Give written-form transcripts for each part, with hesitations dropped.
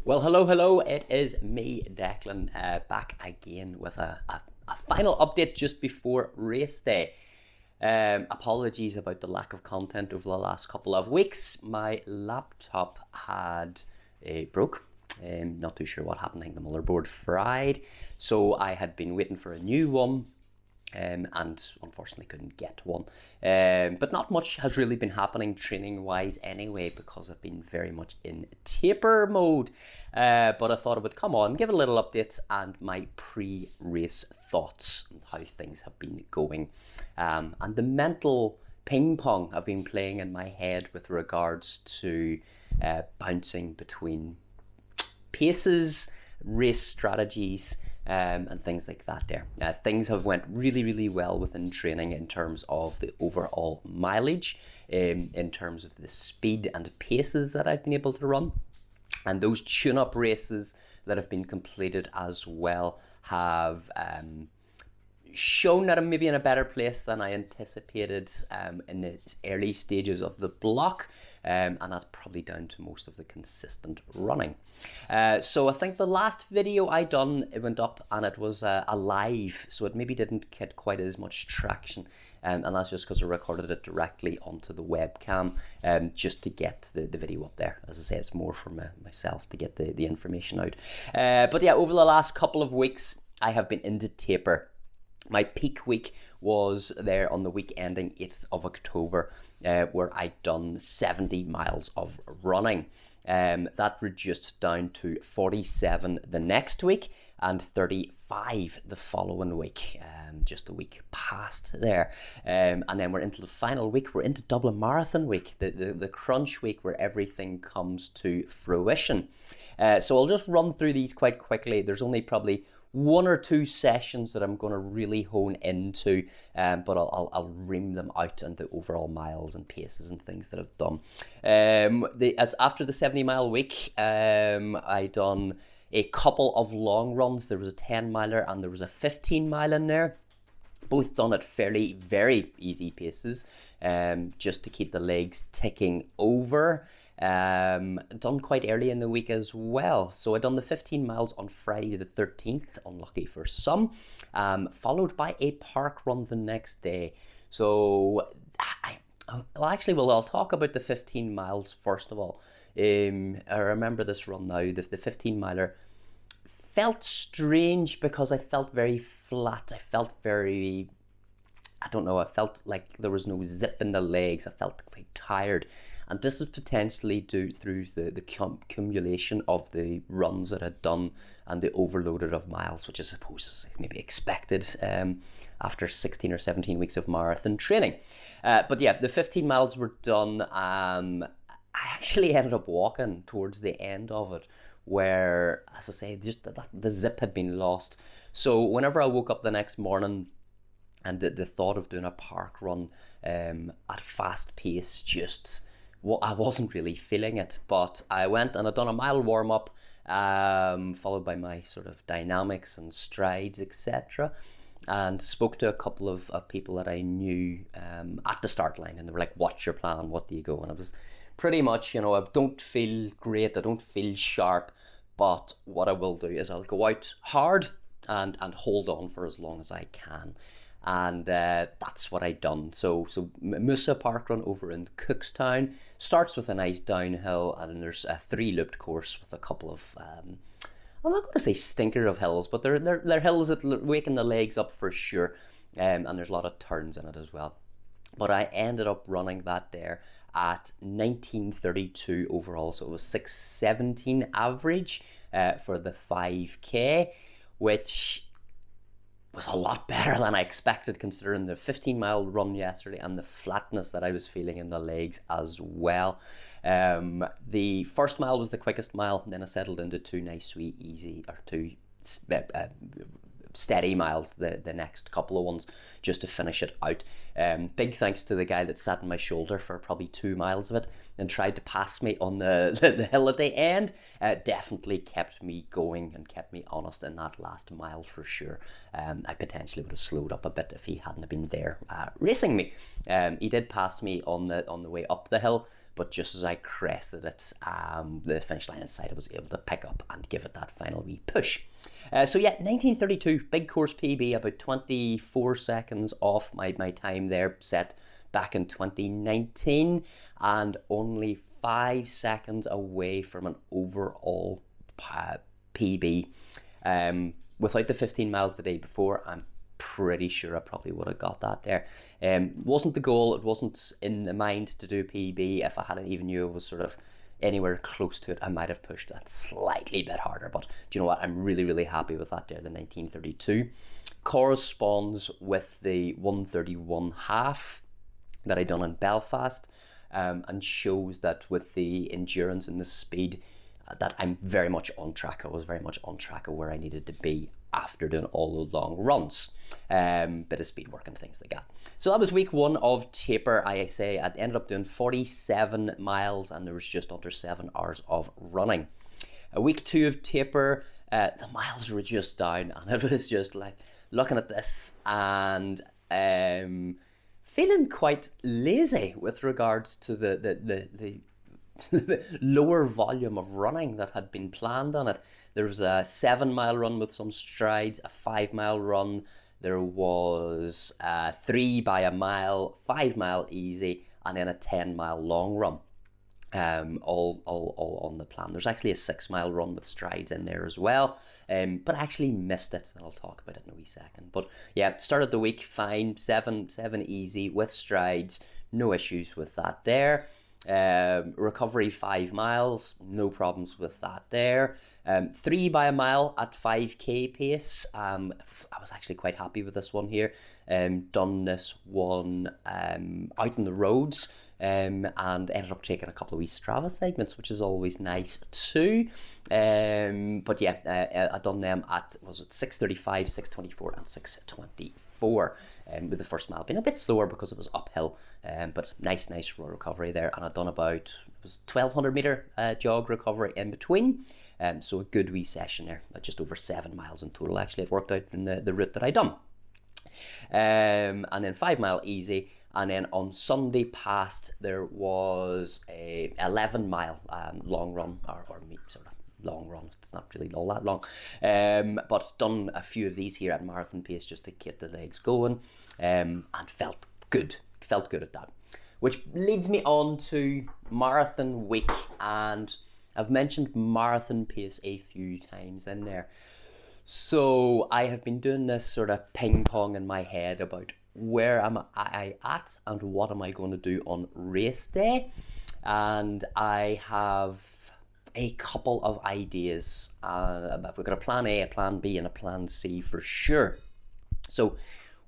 Well, hello, it is me, Declan, back again with a final update just before race day. Apologies about the lack of content over the last couple of weeks. My laptop had broke. Not too sure what happened. I think the motherboard fried. So I had been waiting for a new one. And unfortunately couldn't get one. But not much has really been happening training wise anyway, because I've been very much in taper mode. But I thought I would come on, give a little update and my pre-race thoughts and how things have been going. And the mental ping pong I've been playing in my head with regards to bouncing between paces, race strategies, and things like that there. Things have went really well within training in terms of the overall mileage, in terms of the speed and paces that I've been able to run. And those tune-up races that have been completed as well have shown that I'm maybe in a better place than I anticipated in the early stages of the block. And that's probably down to most of the consistent running. So I think the last video I done, it went up and it was a live, so it maybe didn't get quite as much traction. And that's just because I recorded it directly onto the webcam, just to get the video up there. As I say, it's more for myself to get the information out. But yeah, over the last couple of weeks, I have been into taper. My peak week was there on the week ending 8th of October, where I'd done 70 miles of running. That reduced down to 47 the next week and 35 the following week, just a week past there. And then we're into the final week. We're into Dublin Marathon week, the crunch week where everything comes to fruition. So I'll just run through these quite quickly. There's only probably one or two sessions that I'm going to really hone into, but I'll ream them out into overall miles and paces and things that I've done. As after the 70-mile week, I done a couple of long runs. There was a 10-miler and there was a 15-mile in there. Both done at very easy paces, just to keep the legs ticking over. Done quite early in the week as well. So I done the 15 miles on Friday the 13th, unlucky for some, followed by a park run the next day. So I'll talk about the 15 miles first of all. I remember this run now. The 15 miler felt strange because I felt very flat. I felt like there was no zip in the legs. I felt quite tired. And this is potentially due through the accumulation of the runs that I'd done and the overloaded of miles, which I suppose is maybe expected after 16 or 17 weeks of marathon training. But yeah, the 15 miles were done. I actually ended up walking towards the end of it, where, as I say, just the zip had been lost. So whenever I woke up the next morning, and the thought of doing a park run at fast pace I wasn't really feeling it, but I went and I'd done a mile warm-up, followed by my sort of dynamics and strides, etc., and spoke to a couple of people that I knew at the start line, and they were like, what's your plan, what do you go? And I was pretty much, I don't feel great, I don't feel sharp, but what I will do is I'll go out hard and hold on for as long as I can. And that's what I done. So Musa Park Run over in Cookstown starts with a nice downhill, and then there's a 3-looped course with a couple of I'm not going to say stinker of hills, but they're hills that waken the legs up for sure, and there's a lot of turns in it as well. But I ended up running that there at 1932 overall, so it was 6:17 average for the 5k, which was a lot better than I expected, considering the 15-mile run yesterday and the flatness that I was feeling in the legs as well. The first mile was the quickest mile, and then I settled into two steady miles the next couple of ones just to finish it out. Big thanks to the guy that sat on my shoulder for probably 2 miles of it and tried to pass me on the hill at the end. Definitely kept me going and kept me honest in that last mile for sure. I potentially would have slowed up a bit if he hadn't been there racing me. He did pass me on the way up the hill, but just as I crested it, the finish line inside, I was able to pick up and give it that final wee push. So yeah, 1932, big course PB, about 24 seconds off my time there, set back in 2019, and only 5 seconds away from an overall PB. Without the 15 miles the day before, I'm pretty sure I probably would have got that there. Wasn't the goal, it wasn't in the mind to do PB. If I hadn't even knew it was sort of anywhere close to it, I might have pushed that slightly bit harder. But do you know what? I'm really, really happy with that there, the 1932. Corresponds with the 131 half that I done in Belfast, and shows that with the endurance and the speed, that I'm very much on track. I was very much on track of where I needed to be after doing all the long runs. Bit of speed work and things like that. So that was week 1 of Taper. I ended up doing 47 miles and there was just under 7 hours of running. Week 2 of Taper, the miles were just down, and it was just like looking at this and feeling quite lazy with regards to the lower volume of running that had been planned on it. There was a 7-mile run with some strides, a 5-mile run. There was 3 by a mile, 5-mile easy, and then a 10-mile long run. All on the plan. There's actually a 6-mile run with strides in there as well, but I actually missed it, and I'll talk about it in a wee second. But yeah, started the week fine, 7 easy with strides, no issues with that there. Recovery 5 miles, no problems with that there. 3 by a mile at 5k pace. I was actually quite happy with this one here. Done this one out on the roads, and ended up taking a couple of wee Strava segments, which is always nice too. But yeah, I done them at, was it 6:35, 6:24 and 6:24. With the first mile being a bit slower because it was uphill, but nice raw recovery there. And I'd done about, it was 1200 meter jog recovery in between. So a good wee session there, just over 7 miles in total. Actually, it worked out in the route that I done. And then 5-mile easy. And then on Sunday past, there was a 11-mile long run, or sort of long run. It's not really all that long, but done a few of these here at marathon pace just to get the legs going, and felt good at that. Which leads me on to marathon week, and I've mentioned marathon pace a few times in there. So I have been doing this sort of ping pong in my head about where am I at and what am I going to do on race day, and I have a couple of ideas. We've got a plan A, a plan B and a plan C for sure. So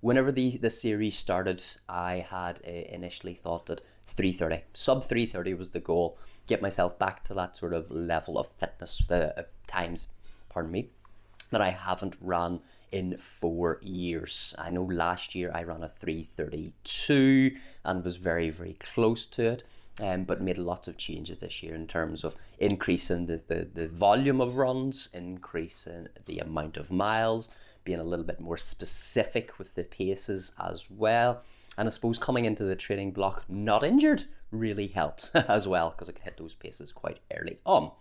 whenever the series started, I had initially thought that 3:30, sub 3:30 was the goal. Get myself back to that sort of level of fitness, the times, pardon me, that I haven't run in 4 years. I know last year I ran a 3:32 and was very, very close to it, but made lots of changes this year in terms of increasing the volume of runs, increasing the amount of miles, being a little bit more specific with the paces as well. And I suppose coming into the training block not injured really helped as well, because I could hit those paces quite early on.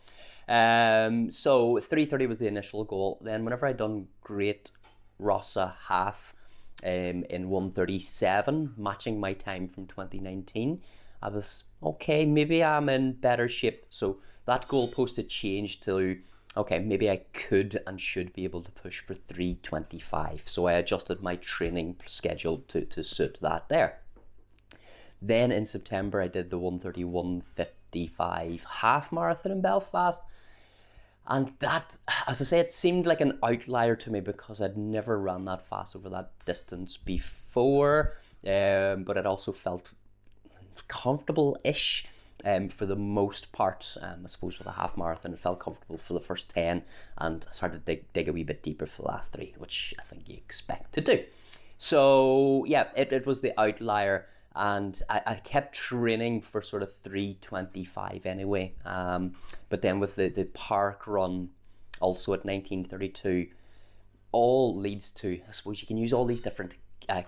So 3:30 was the initial goal. Then whenever I done Great Rossa half in 1:37, matching my time from 2019, I was okay, maybe I'm in better shape. So that goalpost had changed to, okay, maybe I could and should be able to push for 3:25. So I adjusted my training schedule to suit that there. Then in September, I did the 1:31:55 half marathon in Belfast. And that, as I say, it seemed like an outlier to me because I'd never run that fast over that distance before. But it also felt comfortable-ish for the most part. I suppose with a half marathon, it felt comfortable for the first 10 and I started to dig a wee bit deeper for the last 3, which I think you expect to do. So yeah, it was the outlier, and I kept training for sort of 3:25 anyway. But then with the park run also at 19:32, all leads to, I suppose you can use all these different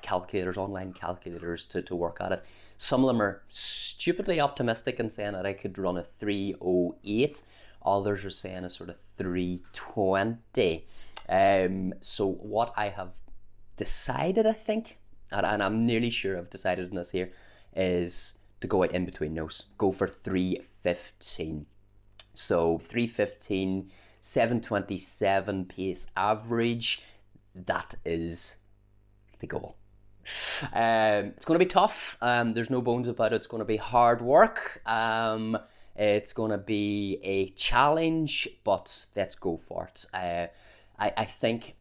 calculators, online calculators to work at it. Some of them are stupidly optimistic and saying that I could run a 3:08. Others are saying a sort of 3:20. So what I have decided, I think, and I'm nearly sure I've decided on this here, is to go out in between those. Go for 3:15. So 3:15, 7:27 pace average. That is the goal. It's going to be tough. There's no bones about it. It's going to be hard work. It's going to be a challenge, but let's go for it. I think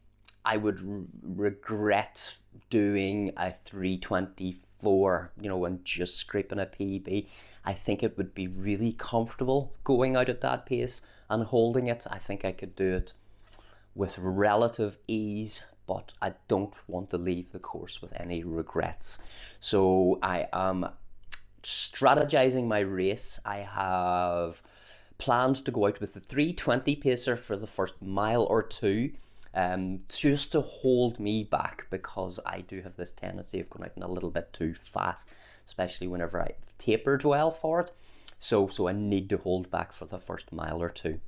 I would regret doing a 3:24, and just scraping a PB. I think it would be really comfortable going out at that pace and holding it. I think I could do it with relative ease, but I don't want to leave the course with any regrets. So I am strategizing my race. I have planned to go out with the 3:20 pacer for the first mile or two, just to hold me back, because I do have this tendency of going out in a little bit too fast, especially whenever I've tapered well for it. So I need to hold back for the first mile or two.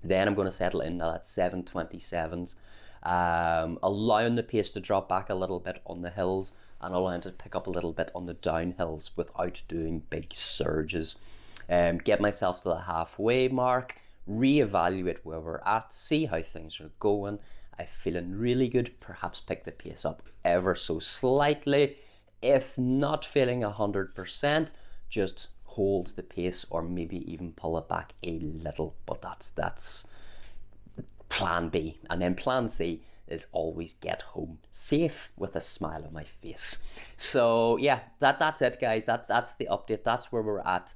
Then I'm going to settle in at 7:27s, allowing the pace to drop back a little bit on the hills and allowing it to pick up a little bit on the downhills without doing big surges. Get myself to the halfway mark, reevaluate where we're at, see how things are going. I'm feeling really good, perhaps pick the pace up ever so slightly. If not feeling 100%, just hold the pace or maybe even pull it back a little. But that's plan B. And then plan C is always get home safe with a smile on my face. So yeah, that's it, guys. That's the update. That's where we're at.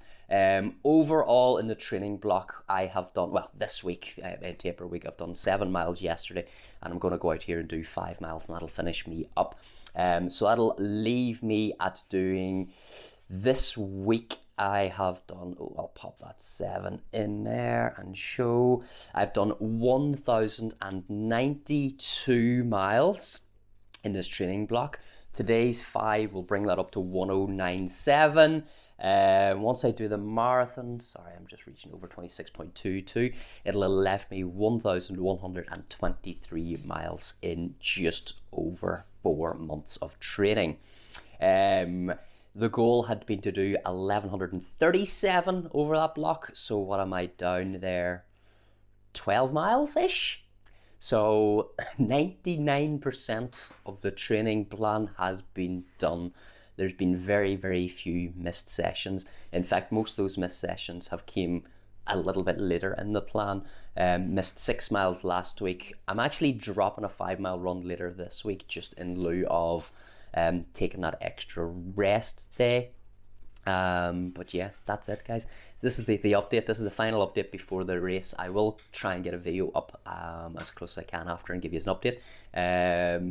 Overall in the training block, I have done, well, this week, in taper week, I've done 7 miles yesterday, and I'm going to go out here and do 5 miles, and that'll finish me up. So that'll leave me at doing, this week I have done, I'll pop that 7 in there and show, I've done 1,092 miles in this training block. Today's 5 will bring that up to 1,097. Once I do the marathon, sorry, I'm just reaching over 26.22, it'll have left me 1,123 miles in just over 4 months of training. The goal had been to do 1,137 over that block. So what am I down there? 12 miles-ish? So 99% of the training plan has been done. There's been very, very few missed sessions. In fact, most of those missed sessions have came a little bit later in the plan. Missed 6 miles last week. I'm actually dropping a 5-mile run later this week, just in lieu of taking that extra rest day. But yeah, that's it, guys. This is the update. This is the final update before the race. I will try and get a video up as close as I can after and give you an update.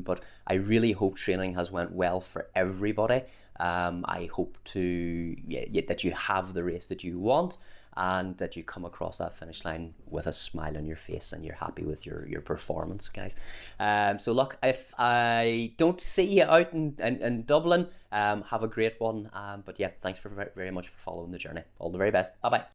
But I really hope training has went well for everybody. I hope that you have the race that you want, and that you come across that finish line with a smile on your face and you're happy with your performance, guys. So look, if I don't see you out in Dublin, have a great one. But yeah, thanks very much for following the journey. All the very best. Bye-bye.